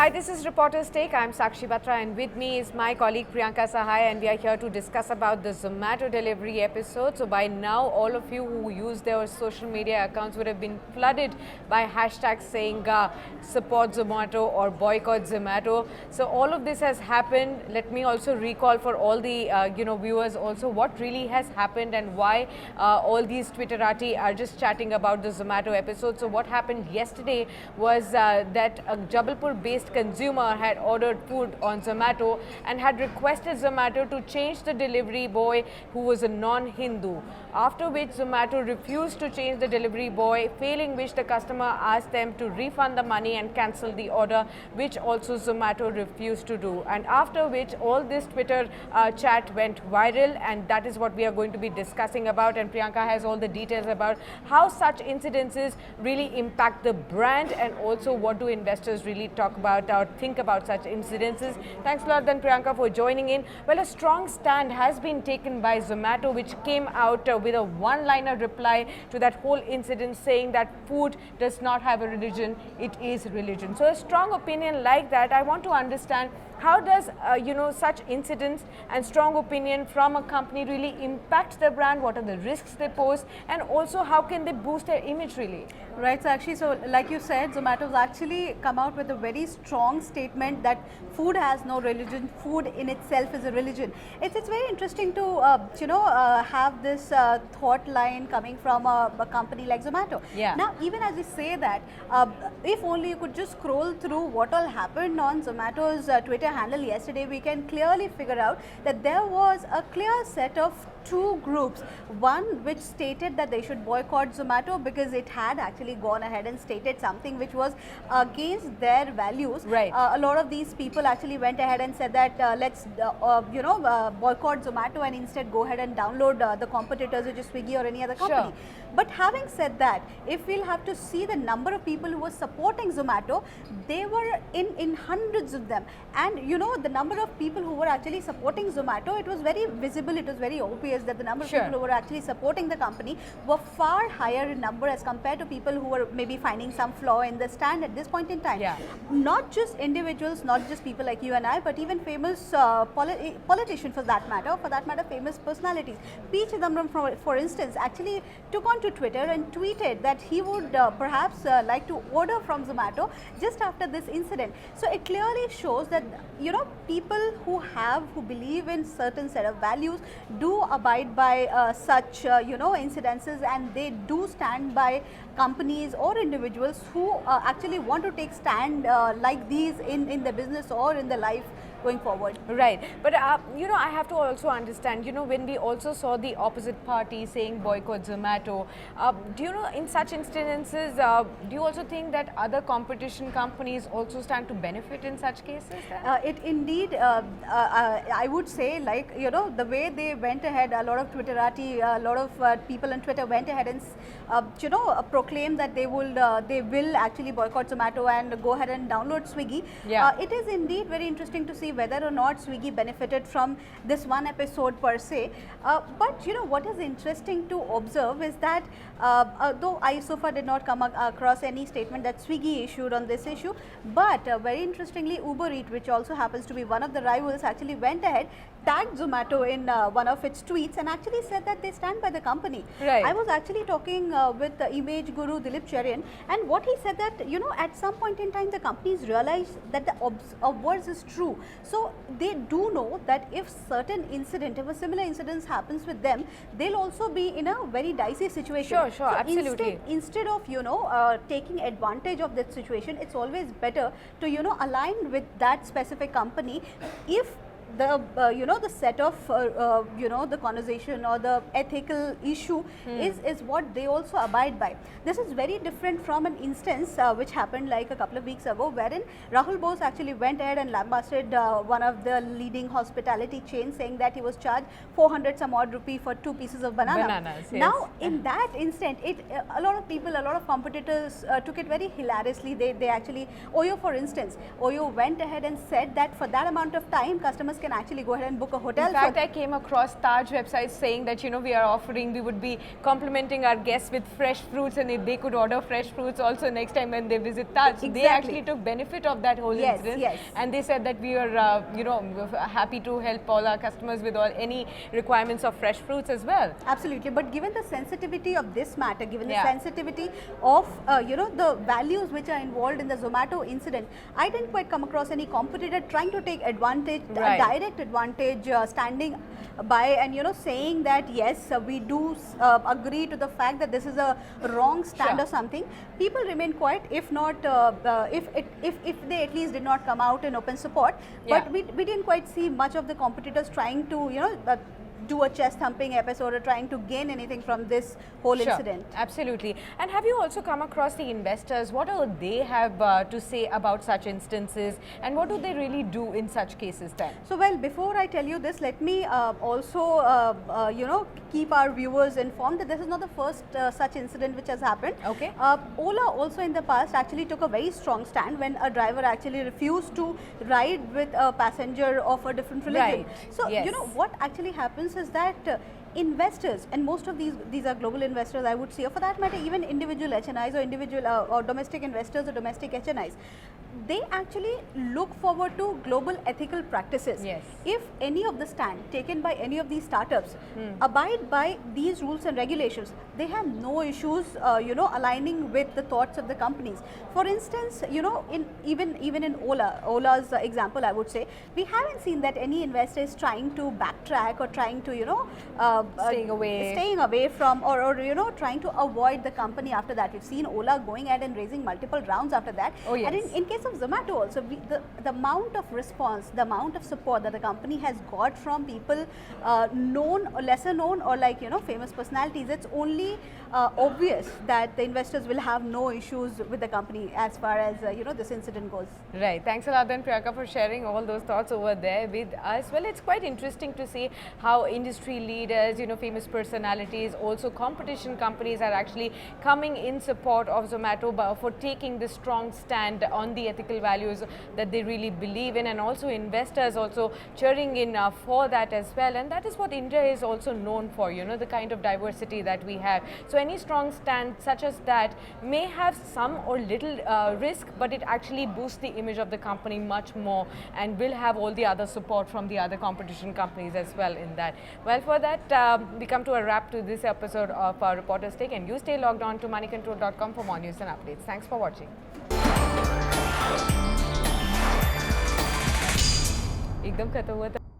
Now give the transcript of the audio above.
Hi, this is Reporter's Take. I'm Sakshi Batra and with me is my colleague Priyanka Sahai, and we are here to discuss about the Zomato delivery episode. So by now, all of you who use their social media accounts would have been flooded by hashtags saying support Zomato or boycott Zomato. So all of this has happened. Let me also recall for all the viewers also what really has happened and why all these Twitterati are just chatting about the Zomato episode. So what happened yesterday was that a Jabalpur-based consumer had ordered food on Zomato and had requested Zomato to change the delivery boy who was a non-Hindu. After which Zomato refused to change the delivery boy, failing which the customer asked them to refund the money and cancel the order, which also Zomato refused to do. And after which all this Twitter chat went viral, and that is what we are going to be discussing about. And Priyanka has all the details about how such incidences really impact the brand and also what do investors really talk about or think about such incidences. Thanks a lot then Priyanka for joining in. Well, a strong stand has been taken by Zomato, which came out with a one-liner reply to that whole incident, saying that food does not have a religion, it is religion. So a strong opinion like that, I want to understand how does such incidents and strong opinion from a company really impact the brand? What are the risks they pose, and also how can they boost their image really? Right, Sakshi. So, like you said, Zomato's actually come out with a very strong statement that food has no religion. Food in itself is a religion. It's very interesting to have this thought line coming from a company like Zomato. Yeah. Now, even as we say that, if only you could just scroll through what all happened on Zomato's Twitter handle yesterday, we can clearly figure out that there was a clear set of two groups. One which stated that they should boycott Zomato because it had actually gone ahead and stated something which was against their values. Right. A lot of these people actually went ahead and said that let's boycott Zomato and instead go ahead and download the competitors, which is Swiggy or any other company. Sure. But having said that, if we'll have to see the number of people who were supporting Zomato, they were in hundreds of them. And the number of people who were actually supporting Zomato, it was very visible, it was very obvious that the number of Sure. people who were actually supporting the company were far higher in number as compared to people who were maybe finding some flaw in the stand at this point in time. Yeah. Not just individuals, not just people like you and I, but even famous politicians for that matter, famous personalities. P. Chidambaram, for instance, actually took on to Twitter and tweeted that he would perhaps like to order from Zomato just after this incident. So it clearly shows that people who believe in certain set of values do abide by such incidences, and they do stand by companies or individuals who actually want to take stand like these in the business or in the life going forward. Right, but I have to also understand, when we also saw the opposite party saying boycott Zomato, do in such instances, do you also think that other competition companies also stand to benefit in such cases? It indeed, I would say, like, the way they went ahead, a lot of Twitterati, a lot of people on Twitter went ahead and, proclaimed that they will actually boycott Zomato and go ahead and download Swiggy. Yeah. It is indeed very interesting to see whether or not Swiggy benefited from this one episode per se. But what is interesting to observe is that though I so far did not come across any statement that Swiggy issued on this issue, but very interestingly, Uber Eats, which also happens to be one of the rivals, actually went ahead, tagged Zomato in one of its tweets and actually said that they stand by the company. Right. I was actually talking with the image guru Dilip Cherian, and what he said that at some point in time the companies realized that the words is true. So they do know that if a similar incidents happens with them, they'll also be in a very dicey situation. Sure, So absolutely. Instead of taking advantage of that situation, it's always better to align with that specific company if the the set of the conversation or the ethical issue is what they also abide by. This is very different from an instance which happened like a couple of weeks ago, wherein Rahul Bose actually went ahead and lambasted one of the leading hospitality chains, saying that he was charged 400 some odd rupee for 2 pieces of Bananas, yes. Now in that instant, a lot of people, a lot of competitors took it very hilariously. They actually, Oyo for instance, Oyo went ahead and said that for that amount of time customers customers can actually go ahead and book a hotel. In fact, I came across Taj websites saying that, you know, we would be complimenting our guests with fresh fruits, and if they could order fresh fruits also next time when they visit Taj. So they actually took benefit of that whole incident. Yes. And they said that we are, you know, happy to help all our customers with any requirements of fresh fruits as well. Absolutely. But given the sensitivity of this matter, given the sensitivity of, you know, the values which are involved in the Zomato incident, I didn't quite come across any competitor trying to take advantage, direct advantage, standing by and, you know, saying that yes, we do agree to the fact that this is a wrong stand or something. People remain quiet, if not, if they at least did not come out in open support. But we didn't quite see much of the competitors trying to, you know, do a chest thumping episode or trying to gain anything from this whole incident. Absolutely. And have you also come across the investors? What do they have to say about such instances, and what do they really do in such cases then? So, well, before I tell you this, let me also you know, keep our viewers informed that this is not the first such incident which has happened. Okay. Ola also in the past actually took a very strong stand when a driver actually refused to ride with a passenger of a different religion. So, you know, what actually happens is that investors, and most of these are global investors, I would say, or for that matter even individual HNIs or individual or domestic investors or domestic HNIs, they actually look forward to global ethical practices. If any of the stand taken by any of these startups abide by these rules and regulations, they have no issues you know, aligning with the thoughts of the companies. For instance, you know, even in Ola's example, I would say, we haven't seen that any investor is trying to backtrack or trying to, you know, staying away from or you know, trying to avoid the company after that. We've seen Ola going ahead and raising multiple rounds after that. And in case of Zomato also, the amount of response, the amount of support that the company has got from people known or lesser known or, like, you know, famous personalities, it's only obvious that the investors will have no issues with the company as far as you know, this incident goes. Right. Thanks a lot then, Priyanka, for sharing all those thoughts over there with us. Well, it's quite interesting to see how industry leaders, you know, famous personalities, also competition companies are actually coming in support of Zomato for taking this strong stand on the ethical values that they really believe in, and also investors also cheering in for that as well. And that is what India is also known for, you know, the kind of diversity that we have. So any strong stand such as that may have some or little risk, but it actually boosts the image of the company much more and will have all the other support from the other competition companies as well in that. Well, for that, we come to a wrap to this episode of our Reporter's Take, and you stay logged on to moneycontrol.com for more news and updates. Thanks for watching. एकदम खत्म हुआ था।